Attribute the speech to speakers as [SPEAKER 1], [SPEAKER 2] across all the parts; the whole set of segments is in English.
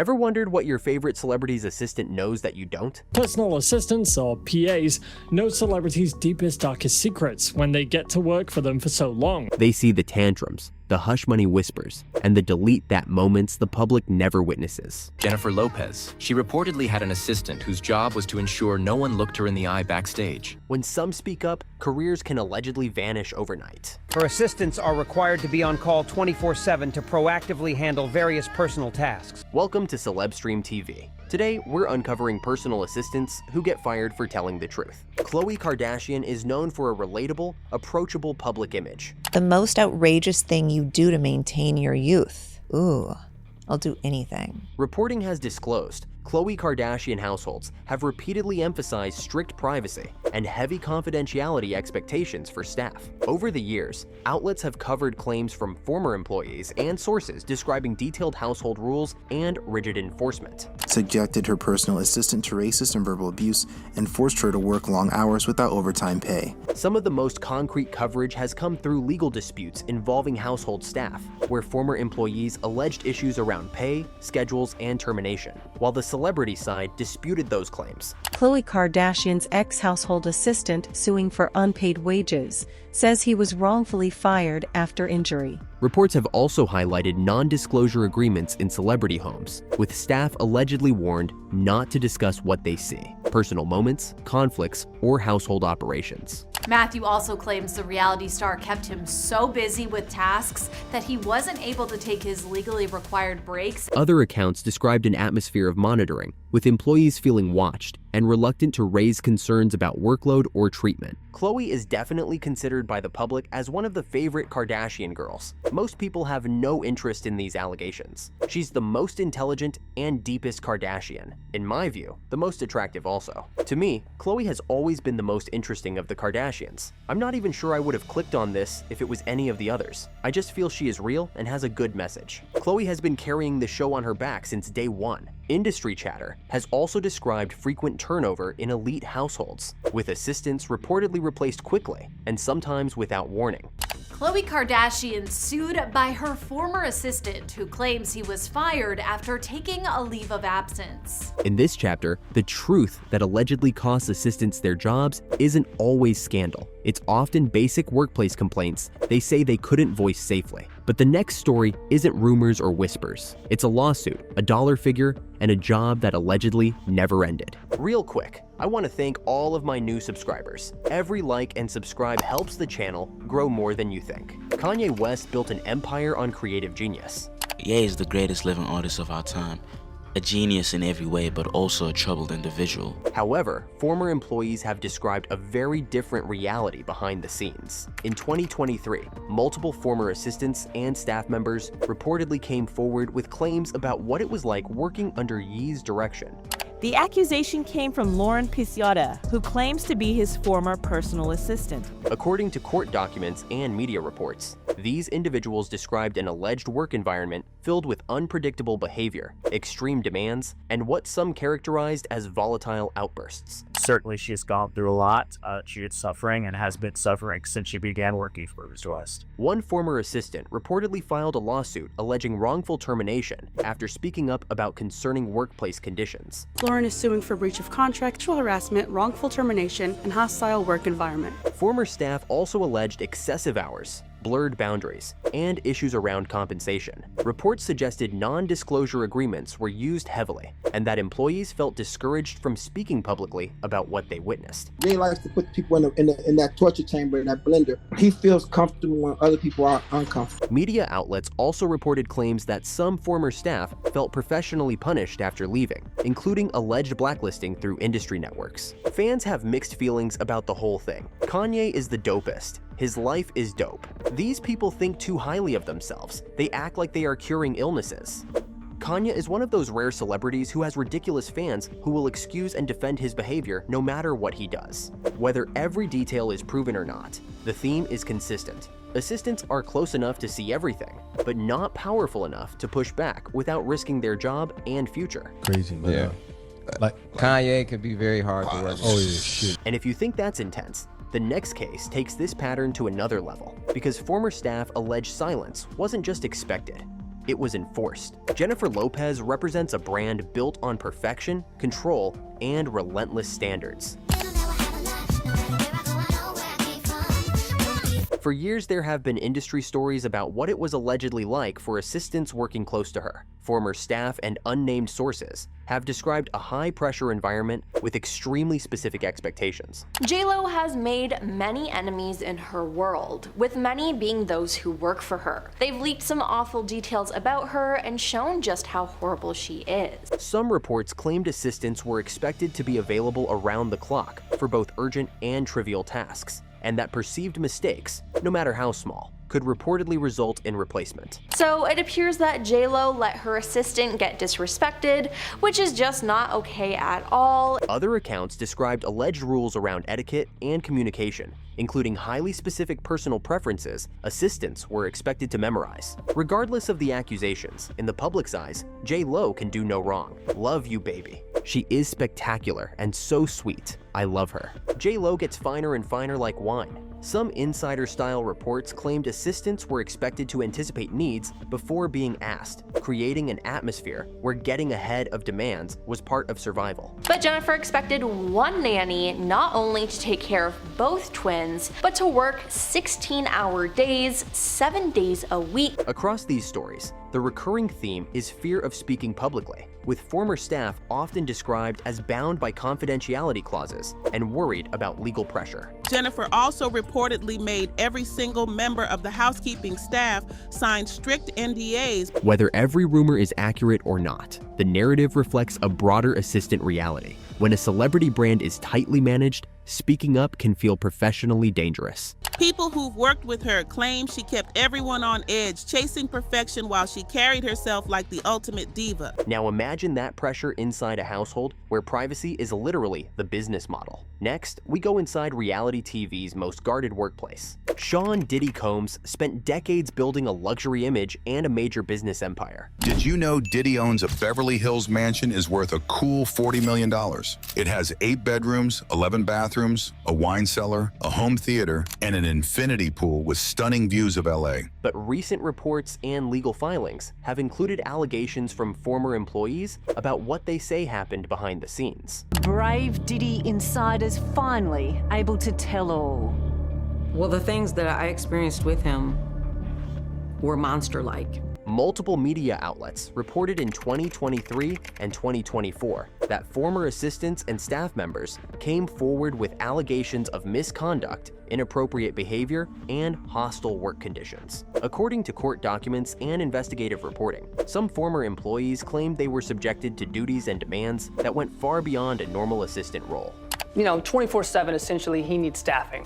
[SPEAKER 1] Ever wondered what your favorite celebrity's assistant knows that you don't?
[SPEAKER 2] Personal assistants, or PAs, know celebrities' deepest, darkest secrets when they get to work for them for so long.
[SPEAKER 1] They see the tantrums, the hush money whispers, and the delete that moments the public never witnesses.
[SPEAKER 3] Jennifer Lopez. She reportedly had an assistant whose job was to ensure no one looked her in the eye backstage.
[SPEAKER 1] When some speak up, careers can allegedly vanish overnight.
[SPEAKER 4] Her assistants are required to be on call 24/7 to proactively handle various personal tasks.
[SPEAKER 1] Welcome to Celebstream TV. Today, we're uncovering personal assistants who get fired for telling the truth. Khloe Kardashian is known for a relatable, approachable public image.
[SPEAKER 5] The most outrageous thing you do to maintain your youth. Ooh, I'll do anything.
[SPEAKER 1] Reporting has disclosed Khloe Kardashian households have repeatedly emphasized strict privacy and heavy confidentiality expectations for staff. Over the years, outlets have covered claims from former employees and sources describing detailed household rules and rigid enforcement.
[SPEAKER 6] Subjected her personal assistant to racist and verbal abuse and forced her to work long hours without overtime pay.
[SPEAKER 1] Some of the most concrete coverage has come through legal disputes involving household staff, where former employees alleged issues around pay, schedules, and termination, while the celebrity side disputed those claims.
[SPEAKER 7] Khloe Kardashian's ex-household assistant, suing for unpaid wages, says he was wrongfully fired after injury.
[SPEAKER 1] Reports have also highlighted non-disclosure agreements in celebrity homes, with staff allegedly warned not to discuss what they see, personal moments, conflicts, or household operations.
[SPEAKER 8] Matthew also claims the reality star kept him so busy with tasks that he wasn't able to take his legally required breaks.
[SPEAKER 1] Other accounts described an atmosphere of monitoring, with employees feeling watched and reluctant to raise concerns about workload or treatment. Khloe is definitely considered by the public as one of the favorite Kardashian girls. Most people have no interest in these allegations. She's the most intelligent and deepest Kardashian. In my view, the most attractive also. To me, Khloe has always been the most interesting of the Kardashians. I'm not even sure I would have clicked on this if it was any of the others. I just feel she is real and has a good message. Khloe has been carrying the show on her back since day one. Industry chatter has also described frequent turnover in elite households, with assistants reportedly replaced quickly and sometimes without warning.
[SPEAKER 8] Khloe Kardashian sued by her former assistant, who claims he was fired after taking a leave of absence.
[SPEAKER 1] In this chapter, the truth that allegedly costs assistants their jobs isn't always scandal. It's often basic workplace complaints they say they couldn't voice safely. But the next story isn't rumors or whispers. It's a lawsuit, a dollar figure, and a job that allegedly never ended. Real quick, I want to thank all of my new subscribers. Every like and subscribe helps the channel grow more than you think. Kanye West built an empire on creative genius.
[SPEAKER 9] Ye is the greatest living artist of our time. A genius in every way, but also a troubled individual.
[SPEAKER 1] However, former employees have described a very different reality behind the scenes. In 2023, multiple former assistants and staff members reportedly came forward with claims about what it was like working under Ye's direction.
[SPEAKER 10] The accusation came from Lauren Piciotta, who claims to be his former personal assistant.
[SPEAKER 1] According to court documents and media reports, these individuals described an alleged work environment filled with unpredictable behavior, extreme demands, and what some characterized as volatile outbursts.
[SPEAKER 11] Certainly she has gone through a lot. She is suffering and has been suffering since she began working for Mr. West.
[SPEAKER 1] One former assistant reportedly filed a lawsuit alleging wrongful termination after speaking up about concerning workplace conditions.
[SPEAKER 12] Lauren is suing for breach of contract, sexual harassment, wrongful termination, and hostile work environment.
[SPEAKER 1] Former staff also alleged excessive hours, blurred boundaries, and issues around compensation. Reports suggested non-disclosure agreements were used heavily, and that employees felt discouraged from speaking publicly about what they witnessed.
[SPEAKER 13] Jay likes to put people in that torture chamber, in that blender. He feels comfortable when other people are uncomfortable.
[SPEAKER 1] Media outlets also reported claims that some former staff felt professionally punished after leaving, including alleged blacklisting through industry networks. Fans have mixed feelings about the whole thing. Kanye is the dopest. His life is dope. These people think too highly of themselves. They act like they are curing illnesses. Kanye is one of those rare celebrities who has ridiculous fans who will excuse and defend his behavior no matter what he does. Whether every detail is proven or not, the theme is consistent. Assistants are close enough to see everything, but not powerful enough to push back without risking their job and future.
[SPEAKER 14] Crazy, man.
[SPEAKER 15] Yeah. Like Kanye can be very hard to work with.
[SPEAKER 14] Oh yeah, shit.
[SPEAKER 1] And if you think that's intense, the next case takes this pattern to another level, because former staff allege silence wasn't just expected, it was enforced. Jennifer Lopez represents a brand built on perfection, control, and relentless standards. For years, there have been industry stories about what it was allegedly like for assistants working close to her. Former staff and unnamed sources have described a high-pressure environment with extremely specific expectations.
[SPEAKER 14] J.Lo has made many enemies in her world, with many being those who work for her. They've leaked some awful details about her and shown just how horrible she is.
[SPEAKER 1] Some reports claimed assistants were expected to be available around the clock for both urgent and trivial tasks, and that perceived mistakes, no matter how small, could reportedly result in replacement.
[SPEAKER 14] So it appears that J.Lo let her assistant get disrespected, which is just not okay at all.
[SPEAKER 1] Other accounts described alleged rules around etiquette and communication, including highly specific personal preferences assistants were expected to memorize. Regardless of the accusations, in the public's eyes, J.Lo can do no wrong. Love you, baby. She is spectacular and so sweet. I love her. J.Lo gets finer and finer like wine. Some insider-style reports claimed assistants were expected to anticipate needs before being asked, creating an atmosphere where getting ahead of demands was part of survival.
[SPEAKER 14] But Jennifer expected one nanny not only to take care of both twins, but to work 16-hour days, 7 days a week.
[SPEAKER 1] Across these stories, the recurring theme is fear of speaking publicly, with former staff often described as bound by confidentiality clauses and worried about legal pressure.
[SPEAKER 16] Jennifer also reportedly made every single member of the housekeeping staff sign strict NDAs.
[SPEAKER 1] Whether every rumor is accurate or not, the narrative reflects a broader assistant reality. When a celebrity brand is tightly managed, speaking up can feel professionally dangerous.
[SPEAKER 16] People who've worked with her claim she kept everyone on edge, chasing perfection while she carried herself like the ultimate diva.
[SPEAKER 1] Now imagine that pressure inside a household where privacy is literally the business model. Next, we go inside reality TV's most guarded workplace. Sean "Diddy" Combs spent decades building a luxury image and a major business empire.
[SPEAKER 17] Did you know Diddy owns a Beverly Hills mansion is worth a cool $40 million? It has 8 bedrooms, 11 bathrooms, a wine cellar, a home theater, and an infinity pool with stunning views of LA.
[SPEAKER 1] But recent reports and legal filings have included allegations from former employees about what they say happened behind the scenes.
[SPEAKER 18] Brave Diddy insiders finally able to tell all.
[SPEAKER 19] Well, the things that I experienced with him were monster-like.
[SPEAKER 1] Multiple media outlets reported in 2023 and 2024 that former assistants and staff members came forward with allegations of misconduct, inappropriate behavior, and hostile work conditions. According to court documents and investigative reporting, some former employees claimed they were subjected to duties and demands that went far beyond a normal assistant role.
[SPEAKER 20] You know, 24/7, essentially, he needs staffing,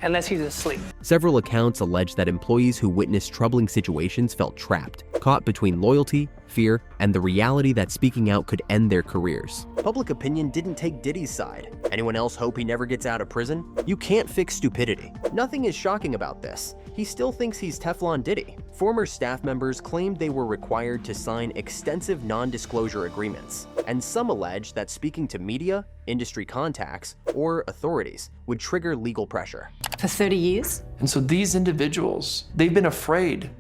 [SPEAKER 20] unless he's asleep.
[SPEAKER 1] Several accounts allege that employees who witnessed troubling situations felt trapped, caught between loyalty, fear, and the reality that speaking out could end their careers. Public opinion didn't take Diddy's side. Anyone else hope he never gets out of prison? You can't fix stupidity. Nothing is shocking about this. He still thinks he's Teflon Diddy. Former staff members claimed they were required to sign extensive non-disclosure agreements, and some allege that speaking to media, industry contacts, or authorities would trigger legal pressure.
[SPEAKER 18] For 30 years?
[SPEAKER 21] And so these individuals, they've been afraid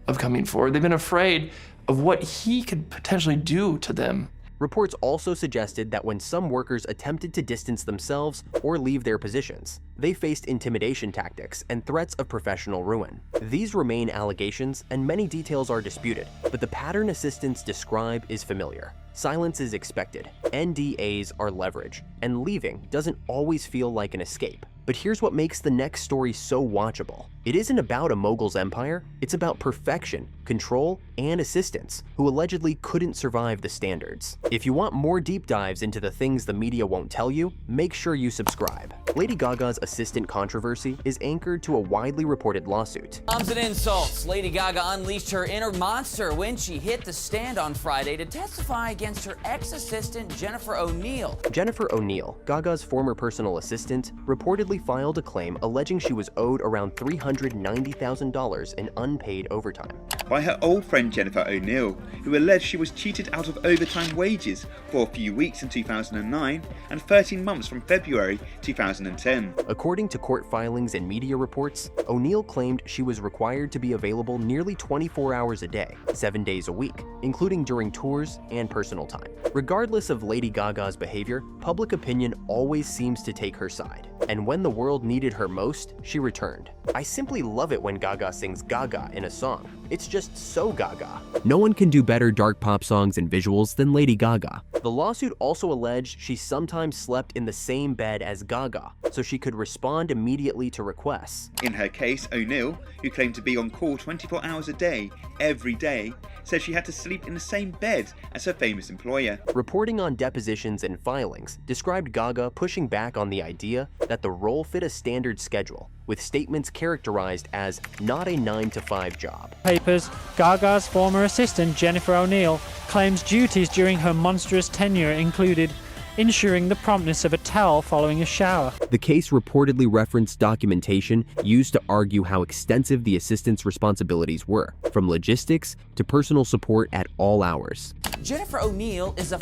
[SPEAKER 21] of coming forward. They've been afraid of what he could potentially do to them.
[SPEAKER 1] Reports also suggested that when some workers attempted to distance themselves or leave their positions, they faced intimidation tactics and threats of professional ruin. These remain allegations, and many details are disputed, but the pattern assistants describe is familiar. Silence is expected, NDAs are leverage, and leaving doesn't always feel like an escape. But here's what makes the next story so watchable. It isn't about a mogul's empire, it's about perfection, control, and assistance who allegedly couldn't survive the standards. If you want more deep dives into the things the media won't tell you, make sure you subscribe. Lady Gaga's assistant controversy is anchored to a widely reported lawsuit.
[SPEAKER 22] Bombs and insults. Lady Gaga unleashed her inner monster when she hit the stand on Friday to testify against her ex-assistant Jennifer O'Neill.
[SPEAKER 1] Jennifer O'Neill, Gaga's former personal assistant, reportedly filed a claim alleging she was owed around $300,000 $190,000 in unpaid overtime.
[SPEAKER 2] By her old friend Jennifer O'Neill, who alleged she was cheated out of overtime wages for a few weeks in 2009 and 13 months from February 2010.
[SPEAKER 1] According to court filings and media reports, O'Neill claimed she was required to be available nearly 24 hours a day, 7 days a week, including during tours and personal time. Regardless of Lady Gaga's behavior, public opinion always seems to take her side. And when the world needed her most, she returned. I simply love it when Gaga sings Gaga in a song. It's just so Gaga. No one can do better dark pop songs and visuals than Lady Gaga. The lawsuit also alleged she sometimes slept in the same bed as Gaga, so she could respond immediately to requests.
[SPEAKER 2] In her case, O'Neill, who claimed to be on call 24 hours a day, every day, said she had to sleep in the same bed as her famous employer.
[SPEAKER 1] Reporting on depositions and filings described Gaga pushing back on the idea that the role fit a standard schedule, with statements characterized as not a 9-to-5 job.
[SPEAKER 3] Papers, Gaga's former assistant Jennifer O'Neill claims duties during her monstrous tenure included ensuring the promptness of a towel following a shower.
[SPEAKER 1] The case reportedly referenced documentation used to argue how extensive the assistant's responsibilities were, from logistics to personal support at all hours.
[SPEAKER 22] Jennifer O'Neill is a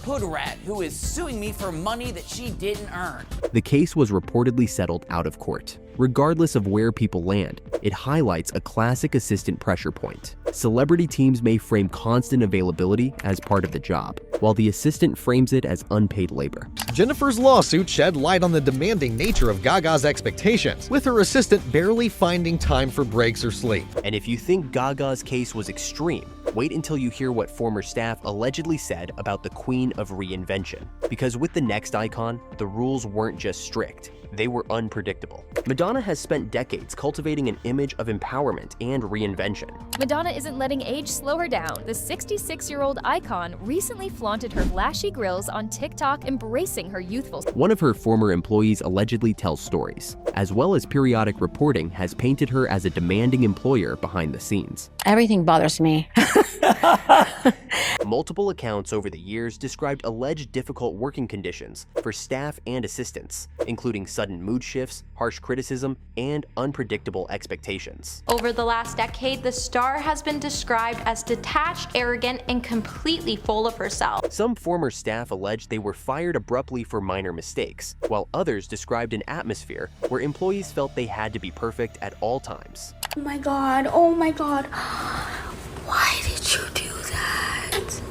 [SPEAKER 22] hood rat who is suing me for money that she didn't earn.
[SPEAKER 1] The case was reportedly settled out of court. Regardless of where people land, it highlights a classic assistant pressure point. Celebrity teams may frame constant availability as part of the job, while the assistant frames it as unpaid labor.
[SPEAKER 23] Jennifer's lawsuit shed light on the demanding nature of Gaga's expectations, with her assistant barely finding time for breaks or sleep.
[SPEAKER 1] And if you think Gaga's case was extreme, wait until you hear what former staff allegedly said about the Queen of Reinvention. Because with the next icon, the rules weren't just strict, they were unpredictable. Madonna has spent decades cultivating an image of empowerment and reinvention.
[SPEAKER 24] Madonna isn't letting age slow her down. The 66-year-old icon recently flaunted her flashy grills on TikTok, embracing her youthful.
[SPEAKER 1] One of her former employees allegedly tells stories, as well as periodic reporting has painted her as a demanding employer behind the scenes.
[SPEAKER 25] Everything bothers me.
[SPEAKER 1] Multiple accounts over the years described alleged difficult working conditions for staff and assistants, including sudden mood shifts, harsh criticism, and unpredictable expectations.
[SPEAKER 14] Over the last decade, the star has been described as detached, arrogant, and completely full of herself.
[SPEAKER 1] Some former staff alleged they were fired abruptly for minor mistakes, while others described an atmosphere where employees felt they had to be perfect at all times.
[SPEAKER 25] Oh my god, oh my god. Why did you do that?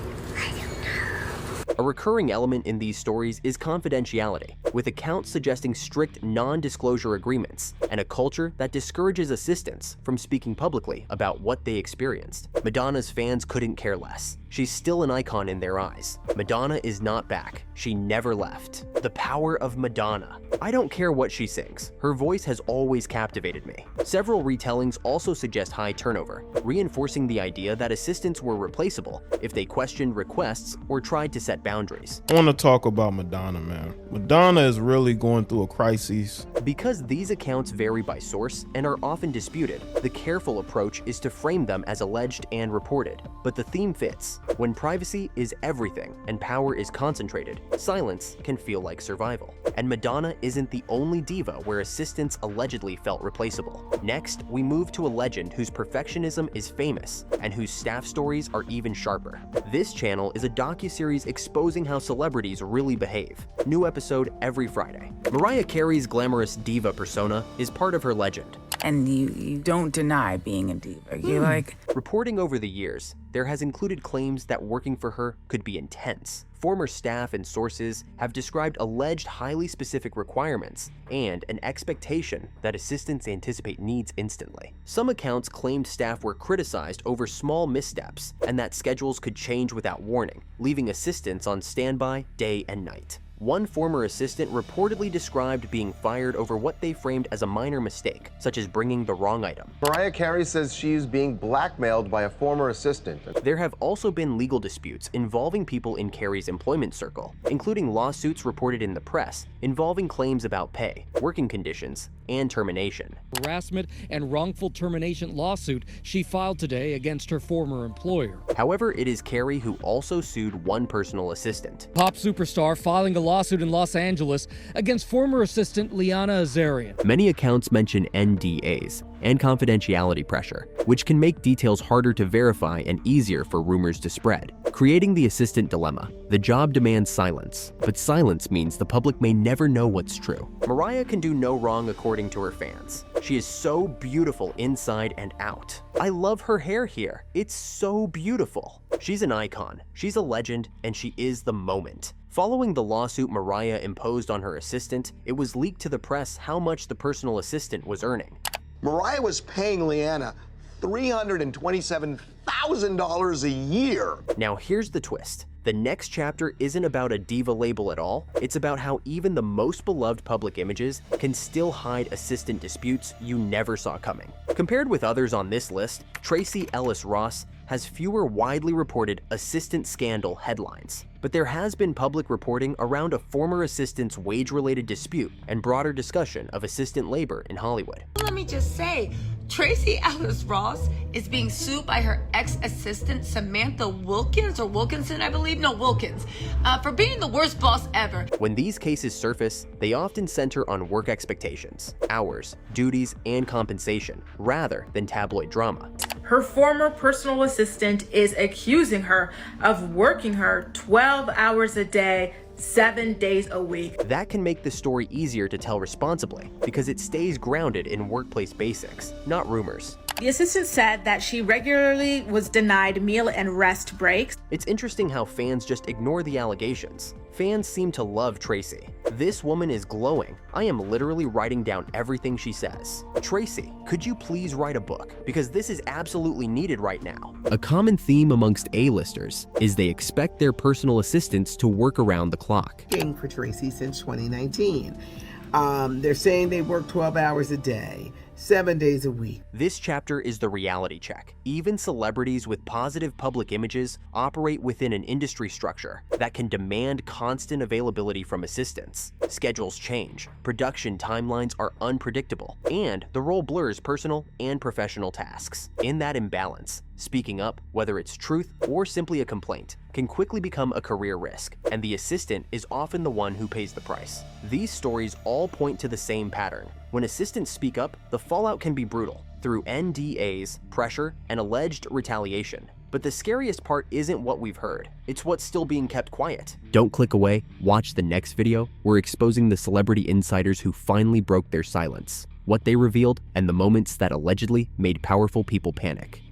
[SPEAKER 1] A recurring element in these stories is confidentiality, with accounts suggesting strict non-disclosure agreements and a culture that discourages assistants from speaking publicly about what they experienced. Madonna's fans couldn't care less. She's still an icon in their eyes. Madonna is not back. She never left. The power of Madonna. I don't care what she sings. Her voice has always captivated me. Several retellings also suggest high turnover, reinforcing the idea that assistants were replaceable if they questioned requests or tried to set boundaries.
[SPEAKER 26] I want to talk about Madonna, man. Madonna is really going through a crisis.
[SPEAKER 1] Because these accounts vary by source and are often disputed, the careful approach is to frame them as alleged and reported. But the theme fits. When privacy is everything and power is concentrated, silence can feel like survival. And Madonna isn't the only diva where assistants allegedly felt replaceable. Next, we move to a legend whose perfectionism is famous and whose staff stories are even sharper. This channel is a docuseries exposing how celebrities really behave. New episode every Friday. Mariah Carey's glamorous diva persona is part of her legend.
[SPEAKER 27] And you don't deny being a diva. You're like...
[SPEAKER 1] Reporting over the years, there has included claims that working for her could be intense. Former staff and sources have described alleged highly specific requirements and an expectation that assistants anticipate needs instantly. Some accounts claimed staff were criticized over small missteps and that schedules could change without warning, leaving assistants on standby day and night. One former assistant reportedly described being fired over what they framed as a minor mistake, such as bringing the wrong item.
[SPEAKER 28] Mariah Carey says she's being blackmailed by a former assistant.
[SPEAKER 1] There have also been legal disputes involving people in Carey's employment circle, including lawsuits reported in the press involving claims about pay, working conditions, and termination.
[SPEAKER 4] Harassment and wrongful termination lawsuit she filed today against her former employer.
[SPEAKER 1] However, it is Carey who also sued one personal assistant.
[SPEAKER 4] Pop superstar filing a lawsuit in Los Angeles against former assistant Liana Azarian.
[SPEAKER 1] Many accounts mention NDAs and confidentiality pressure, which can make details harder to verify and easier for rumors to spread, creating the assistant dilemma. The job demands silence, but silence means the public may never know what's true. Mariah can do no wrong according to her fans. She is so beautiful inside and out. I love her hair here. It's so beautiful. She's an icon, she's a legend, and she is the moment. Following the lawsuit Mariah imposed on her assistant, it was leaked to the press how much the personal assistant was earning.
[SPEAKER 28] Mariah was paying Liana $327,000 a year.
[SPEAKER 1] Now here's the twist. The next chapter isn't about a diva label at all. It's about how even the most beloved public images can still hide assistant disputes you never saw coming. Compared with others on this list, Tracee Ellis Ross has fewer widely reported assistant scandal headlines. But there has been public reporting around a former assistant's wage-related dispute and broader discussion of assistant labor in Hollywood.
[SPEAKER 25] Let me just say, Tracee Ellis Ross is being sued by her ex-assistant Samantha Wilkins, or Wilkinson, I believe, no, Wilkins, for being the worst boss ever.
[SPEAKER 1] When these cases surface, they often center on work expectations, hours, duties, and compensation, rather than tabloid drama.
[SPEAKER 5] Her former personal assistant is accusing her of working her 12 hours a day, 7 days a week.
[SPEAKER 1] That can make the story easier to tell responsibly because it stays grounded in workplace basics, not rumors.
[SPEAKER 5] The assistant said that she regularly was denied meal and rest breaks.
[SPEAKER 1] It's interesting how fans just ignore the allegations. Fans seem to love Tracee. This woman is glowing. I am literally writing down everything she says. Tracee, could you please write a book? Because this is absolutely needed right now. A common theme amongst A-listers is they expect their personal assistants to work around the clock.
[SPEAKER 6] For Tracee since 2019. They're saying they work 12 hours a day, 7 days a week.
[SPEAKER 1] This chapter is the reality check. Even celebrities with positive public images operate within an industry structure that can demand constant availability from assistants. Schedules change, production timelines are unpredictable, and the role blurs personal and professional tasks. In that imbalance, speaking up, whether it's truth or simply a complaint, can quickly become a career risk, and the assistant is often the one who pays the price. These stories all point to the same pattern. When assistants speak up, the fallout can be brutal, through NDAs, pressure, and alleged retaliation. But the scariest part isn't what we've heard, it's what's still being kept quiet. Don't click away, watch the next video. We're exposing the celebrity insiders who finally broke their silence, what they revealed, and the moments that allegedly made powerful people panic.